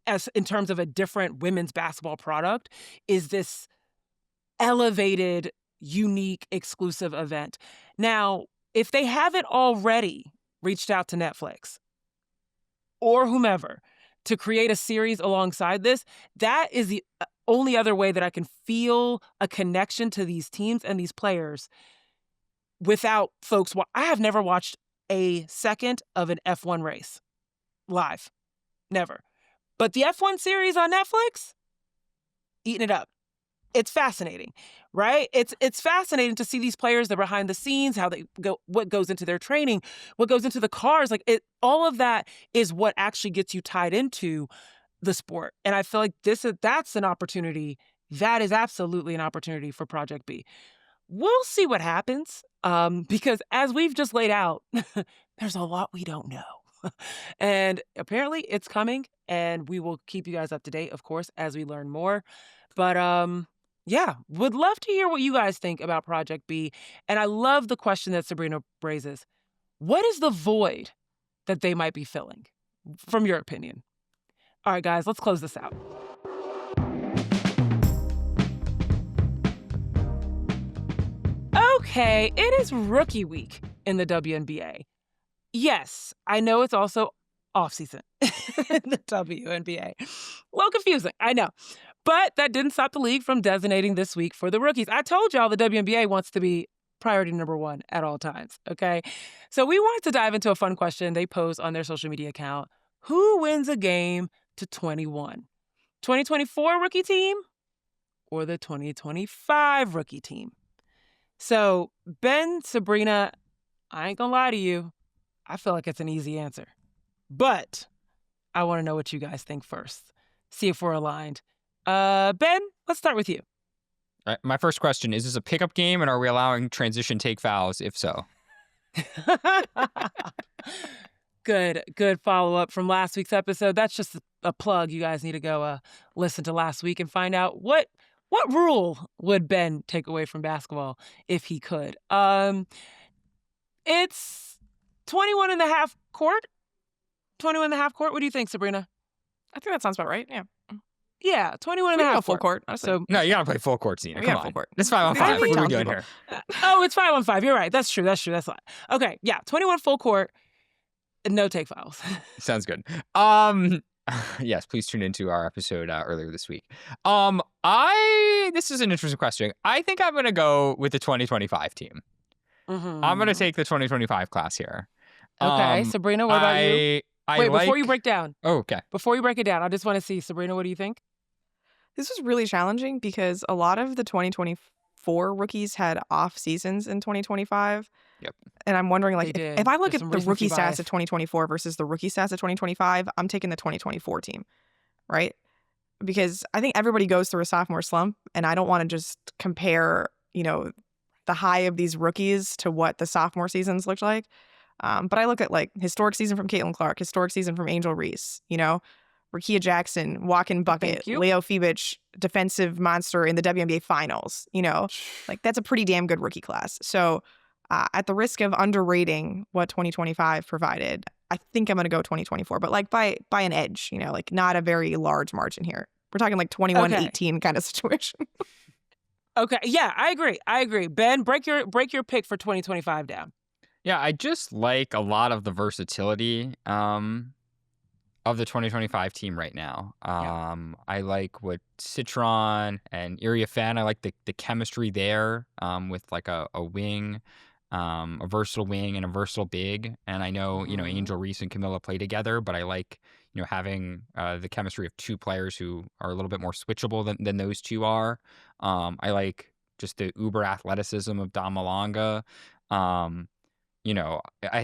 as in terms of a different women's basketball product, is this elevated, unique, exclusive event. Now, if they haven't already reached out to Netflix or whomever to create a series alongside this, that is the only other way that I can feel a connection to these teams and these players without folks. I have never watched a second of an F1 race live. Never. But the F1 series on Netflix, eating it up. It's fascinating, right? It's fascinating to see these players, the behind the scenes, how they go, what goes into their training, what goes into the cars. Like all of that is what actually gets you tied into the sport. And I feel like that's an opportunity. That is absolutely an opportunity for Project B. We'll see what happens, because as we've just laid out, there's a lot we don't know. And apparently it's coming, and we will keep you guys up to date, of course, as we learn more. But yeah, would love to hear what you guys think about Project B. And I love the question that Sabreena raises. What is the void that they might be filling, from your opinion? All right, guys, let's close this out. Okay, it is rookie week in the WNBA. Yes, I know it's also off-season in the WNBA. A little confusing, I know. But that didn't stop the league from designating this week for the rookies. I told y'all the WNBA wants to be priority number one at all times, okay? So we wanted to dive into a fun question they posed on their social media account. Who wins a game to 21? 2024 rookie team or the 2025 rookie team? So, Ben, Sabreena, I ain't gonna lie to you. I feel like it's an easy answer. But I want to know what you guys think first. See if we're aligned. Ben, let's start with you. All right, my first question, is this a pickup game, and are we allowing transition take fouls, if so? Good follow-up from last week's episode. That's just a plug. You guys need to go listen to last week and find out what rule would Ben take away from basketball if he could. It's 21 and a half court. 21 and a half court. What do you think, Sabreena? I think that sounds about right. Yeah, 21 and a half full court. Honestly. So No, you gotta play full court, Zena. Come on. Full court. It's 5-on-5. I mean, What are we doing here? It's 5-on-5. You're right. That's true. That's fine. Okay, yeah, 21 full court. No take fouls. Sounds good. Yes, please tune into our episode earlier this week. This is an interesting question. I think I'm gonna go with the 2025 team. Mm-hmm. I'm gonna take the 2025 class here. Okay, Sabreena, what about you? Wait, before you break down. Oh, okay. Before you break it down, I just want to see, Sabreena, what do you think? This was really challenging because a lot of the 2024 4 rookies had off seasons in 2025. Yep. And I'm wondering, They like, did. if I look There's at some the recency rookie stats bias. of 2024 versus the rookie stats of 2025, I'm taking the 2024 team, right? Because I think everybody goes through a sophomore slump, and I don't want to just compare, the high of these rookies to what the sophomore seasons looked like. But I look at, like, historic season from Caitlin Clark, historic season from Angel Reese, Rakia Jackson, walk-in bucket, Thank you. Leo Fibich, defensive monster in the WNBA finals, like, that's a pretty damn good rookie class. So at the risk of underrating what 2025 provided, I think I'm going to go 2024, but like by an edge, like not a very large margin here. We're talking like 21-18 kind of situation. Okay. Yeah, I agree. Ben, break your pick for 2025 down. Yeah, I just like a lot of the versatility of the 2025 team right now. I like what Citron and Iriafan, I like the chemistry there with like a wing, a versatile wing and a versatile big. And I know, Angel Reese and Camilla play together, but I like, having the chemistry of 2 players who are a little bit more switchable than those 2 are. I like just the uber athleticism of Dom Malonga. I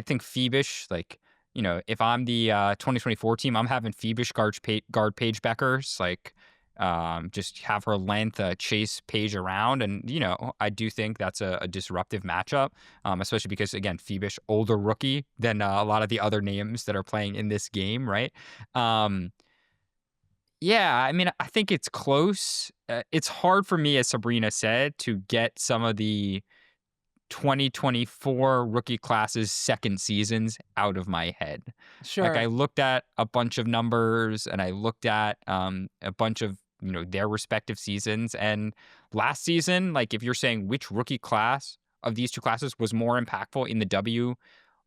think Phoebish, like, if I'm the 2024 team, I'm having Phoebish guard Paige Beckers, like, just have her length chase Paige around. And, I do think that's a disruptive matchup, especially because, again, Phoebish, older rookie than a lot of the other names that are playing in this game, right? Yeah, I mean, I think it's close. It's hard for me, as Sabreena said, to get some of the 2024 rookie classes second seasons out of my head. Sure. Like, I looked at a bunch of numbers and I looked at a bunch of their respective seasons, and last season, like, if you're saying which rookie class of these 2 classes was more impactful in the W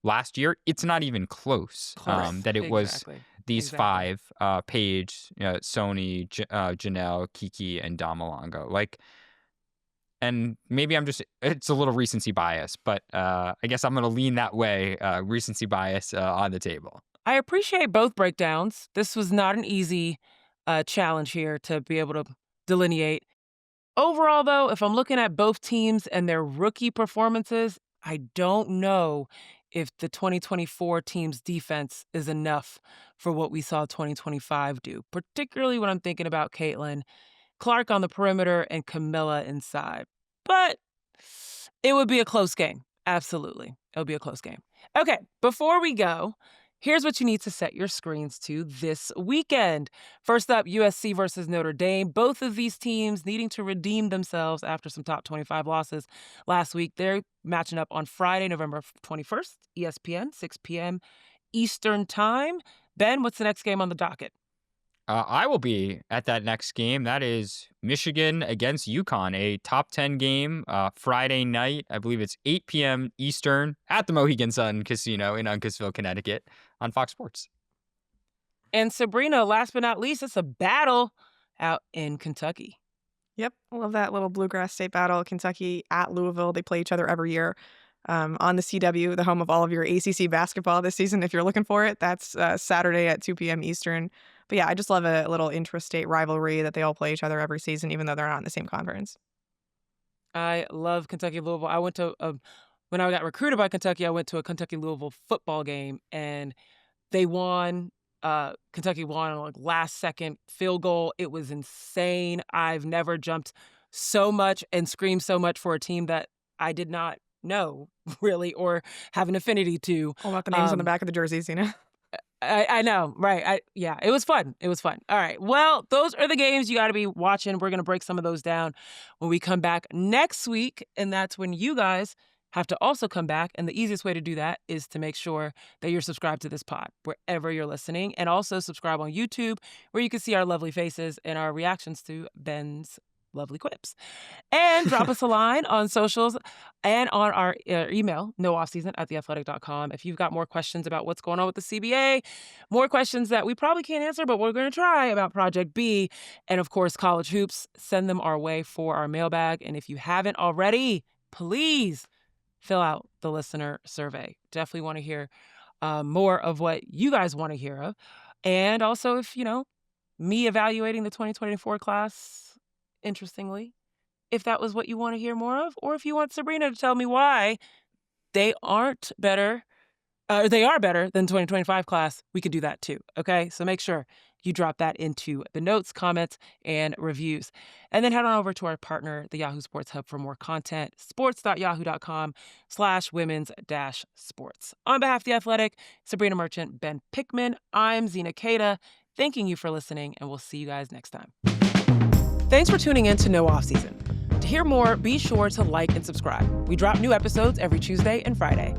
last year, it's not even close. That it was these 5, Paige, Sony, Janelle, Kiki, and Damalongo. Like, and maybe it's a little recency bias, but I guess I'm going to lean that way, recency bias on the table. I appreciate both breakdowns. This was not an easy challenge here to be able to delineate. Overall, though, if I'm looking at both teams and their rookie performances, I don't know if the 2024 team's defense is enough for what we saw 2025 do, particularly when I'm thinking about Caitlin Clark on the perimeter and Camilla inside. But it would be a close game. Absolutely. It would be a close game. Okay, before we go, here's what you need to set your screens to this weekend. First up, USC versus Notre Dame. Both of these teams needing to redeem themselves after some top 25 losses last week. They're matching up on Friday, November 21st, ESPN, 6 p.m. Eastern Time. Ben, what's the next game on the docket? I will be at that next game. That is Michigan against UConn, a top 10 game, Friday night. I believe it's 8 p.m. Eastern at the Mohegan Sun Casino in Uncasville, Connecticut on Fox Sports. And Sabreena, last but not least, it's a battle out in Kentucky. Yep. I love that little Bluegrass State battle. Kentucky at Louisville. They play each other every year. On the CW, the home of all of your ACC basketball this season. If you're looking for it, that's Saturday at 2 p.m. Eastern. But yeah, I just love a little intrastate rivalry that they all play each other every season, even though they're not in the same conference. I love Kentucky-Louisville. I went to, when I got recruited by Kentucky, I went to a Kentucky-Louisville football game, and they won. Kentucky won on like last-second field goal. It was insane. I've never jumped so much and screamed so much for a team that I did not know, really, or have an affinity to. All about the names on the back of the jerseys, I know, right? Yeah, it was fun. All right. Well, those are the games you got to be watching. We're going to break some of those down when we come back next week. And that's when you guys have to also come back. And the easiest way to do that is to make sure that you're subscribed to this pod wherever you're listening. And also subscribe on YouTube, where you can see our lovely faces and our reactions to Ben's lovely quips. And drop us a line on socials and on our email, nooffseason@theathletic.com. If you've got more questions about what's going on with the CBA, more questions that we probably can't answer, but we're going to try about Project B, and of course, college hoops, send them our way for our mailbag. And if you haven't already, please fill out the listener survey. Definitely want to hear more of what you guys want to hear of. And also, if, me evaluating the 2024 class, interestingly, if that was what you want to hear more of, or if you want Sabreena to tell me why they aren't better, they are better than 2025 class, we could do that too, okay? So make sure you drop that into the notes, comments, and reviews. And then head on over to our partner, the Yahoo Sports Hub, for more content, sports.yahoo.com/women's-sports. On behalf of The Athletic, Sabreena Merchant, Ben Pickman, I'm Zena Cada, thanking you for listening, and we'll see you guys next time. Thanks for tuning in to No Offseason. To hear more, be sure to like and subscribe. We drop new episodes every Tuesday and Friday.